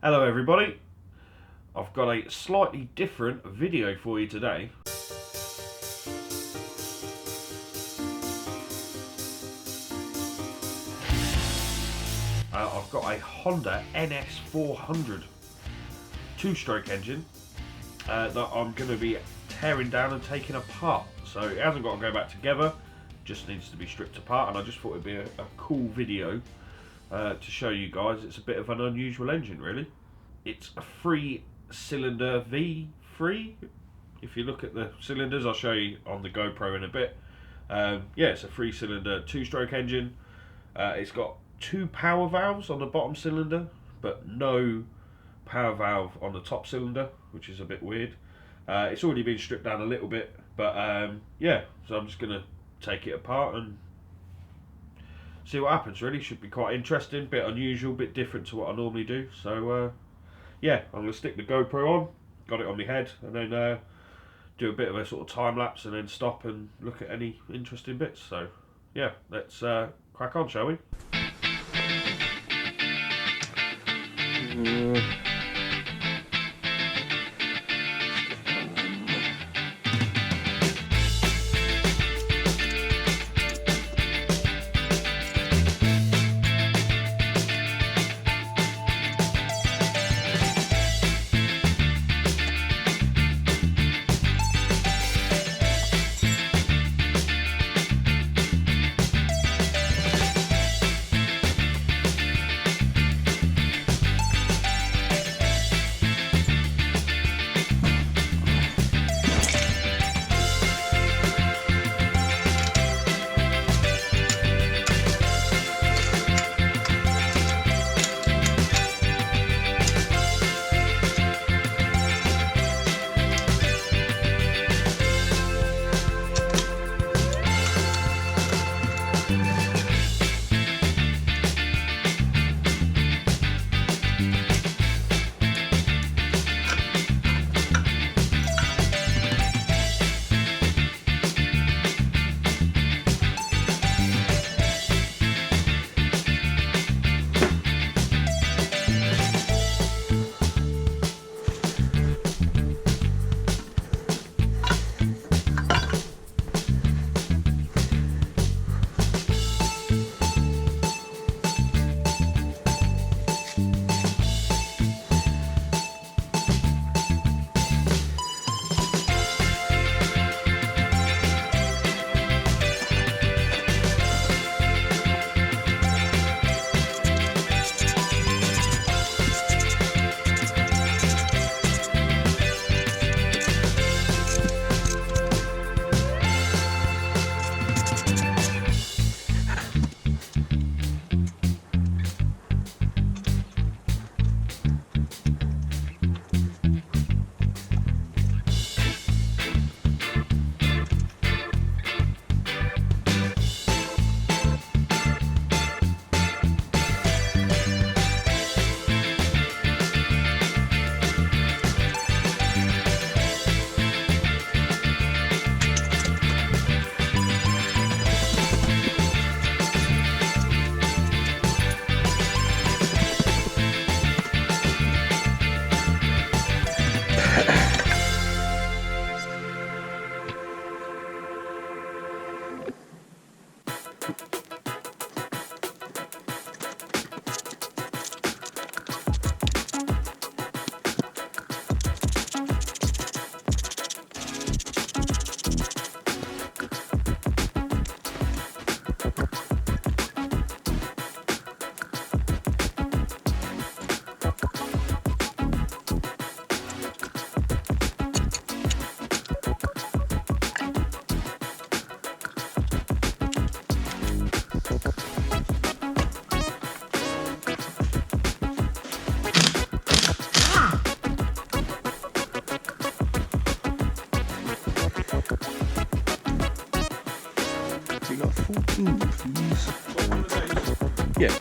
Hello everybody, I've got a slightly different video for you today. I've got a Honda NS400 two-stroke engine that I'm going to be tearing down and taking apart. So it hasn't got to go back together, just needs to be stripped apart, and I just thought it'd be a cool video to show you guys. It's a bit of an unusual engine really. It's a 3-cylinder V3. If you look at the cylinders, I'll show you on the GoPro in a bit. Yeah, it's a 3-cylinder two-stroke engine. It's got 2 power valves on the bottom cylinder, but no power valve on the top cylinder, which is a bit weird. It's already been stripped down a little bit, but yeah, so I'm just going to take it apart and see what happens. Really should be quite interesting, bit unusual, bit different to what I normally do. So yeah, I'm going to stick the GoPro on, got it on my head, and then do a bit of a sort of time lapse and then stop and look at any interesting bits. So yeah, let's crack on, shall we? We got 14 please. Yeah.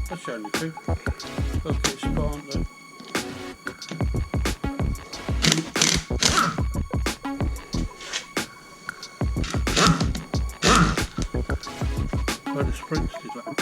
That's only two. Okay, spot on then. Prince is that?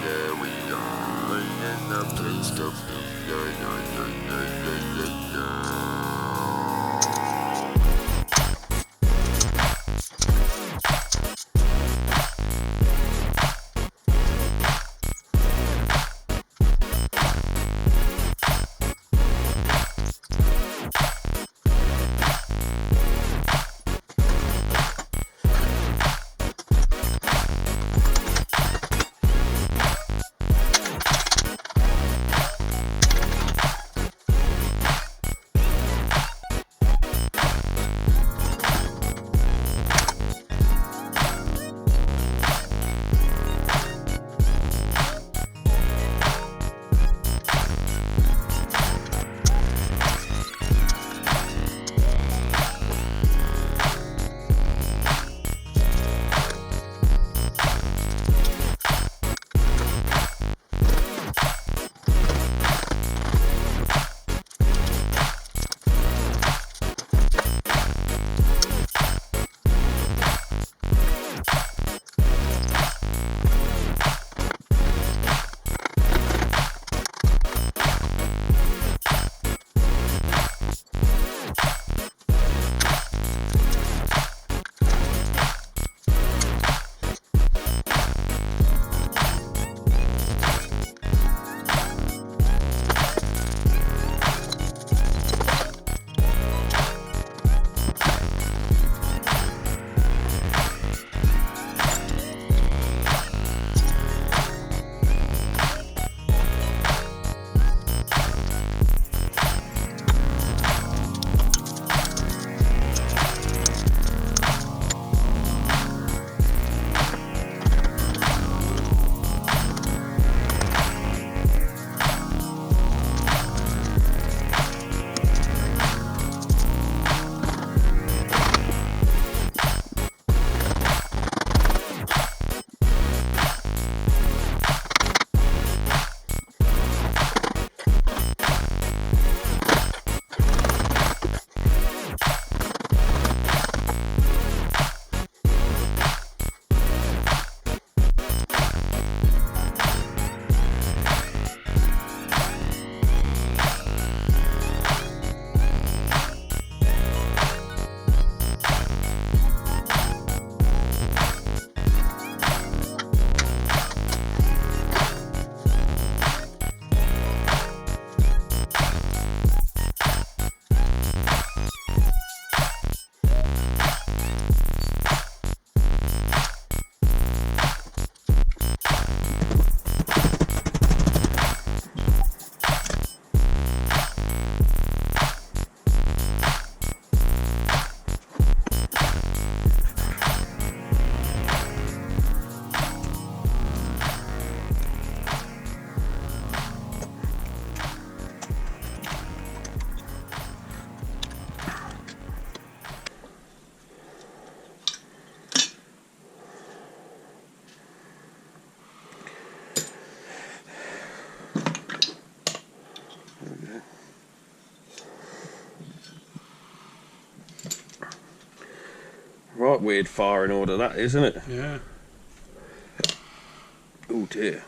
Yeah, we are in the place of Right weird firing order that, isn't it? Yeah. Oh dear.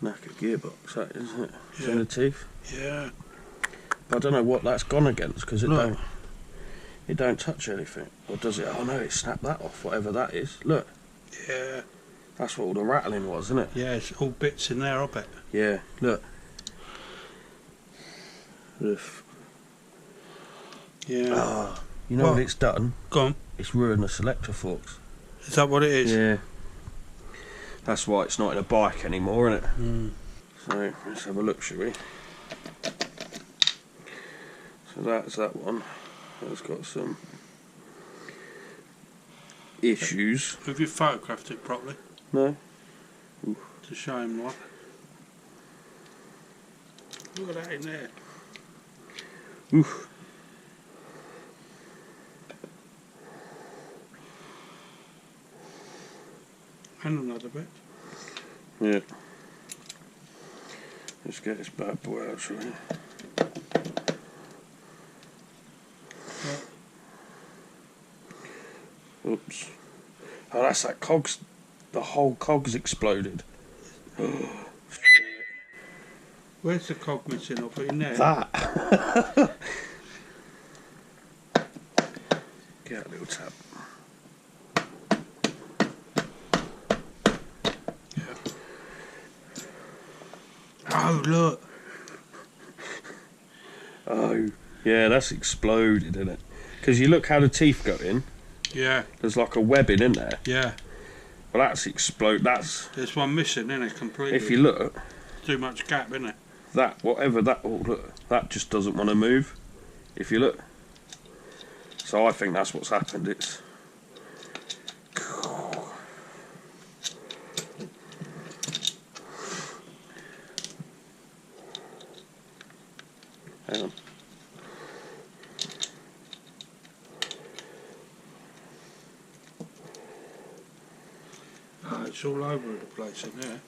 knackered gearbox, that is, isn't it? Yeah. In the teeth. Yeah. But I don't know what that's gone against because it Look. don't touch anything. Or does it? Oh no, it snapped that off, whatever that is. Look, Yeah. that's what all the rattling was, isn't it? Yeah, it's all bits in there, I bet. Yeah, look. Yeah. Ah, you know What? what it's done? Go on. It's ruined the selector forks. Is that what it is? Yeah. That's why it's not in a bike anymore, isn't it? Mm. So let's have a look, shall we? So that's that one. That's got some issues. Have you photographed it properly No? to show him what? Look at that in there. Oof. And another bit. Yeah. Let's get this bad boy out, shall we? Oops. Oh, that's that cogs. The whole cogs exploded. Where's the cog missing off it in there? That. Get a little tap. Oh, look. Oh, yeah, that's exploded, isn't it? Because you look how the teeth go in. Yeah, There's like a webbing in there. yeah. Well, that's explode. That's There's one missing, isn't it, completely? if you look. Too much gap, isn't it? That whatever that. Oh, look, that just doesn't want to move. If you look. So I think that's what's happened. It's. Hang on. Oh, it's all over the place in there.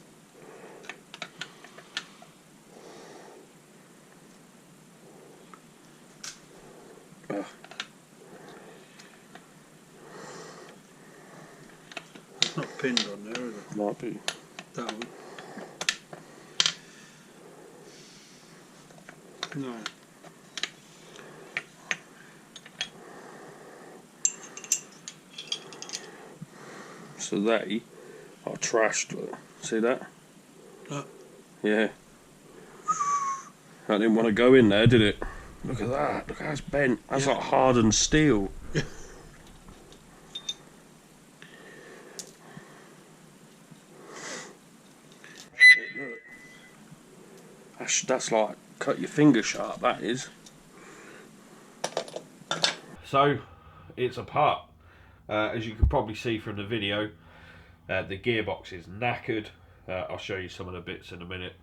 Ah. It's not pinned on there, is it? Might be. That one. No. So they are trashed. Look. See that? Look. Yeah. That didn't want to go in there, did it? Look at that. Look how it's bent. That's Yeah. like hardened steel. Look. That's like cut your finger sharp, that is. So, it's apart. As you can probably see from the video, the gearbox is knackered. I'll show you some of the bits in a minute.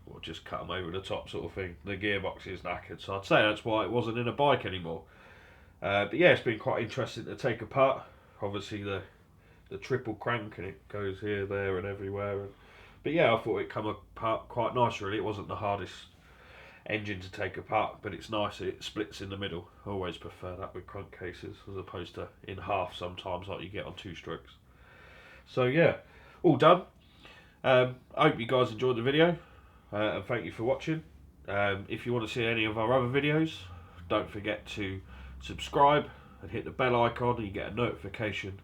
We'll just cut them over the top sort of thing. The gearbox is knackered, so I'd say that's why it wasn't in a bike anymore. But yeah, it's been quite interesting to take apart. Obviously the triple crank, and it goes here, there and everywhere. But yeah, I thought it come apart quite nice really. It wasn't the hardest engine to take apart, but it's nice it splits in the middle. I always prefer that with crankcases as opposed to in half sometimes like you get on two strokes. So yeah, all done. I hope you guys enjoyed the video, and thank you for watching. If you want to see any of our other videos, don't forget to subscribe and hit the bell icon, and you get a notification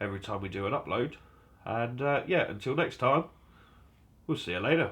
every time we do an upload. And yeah, until next time, we'll see you later.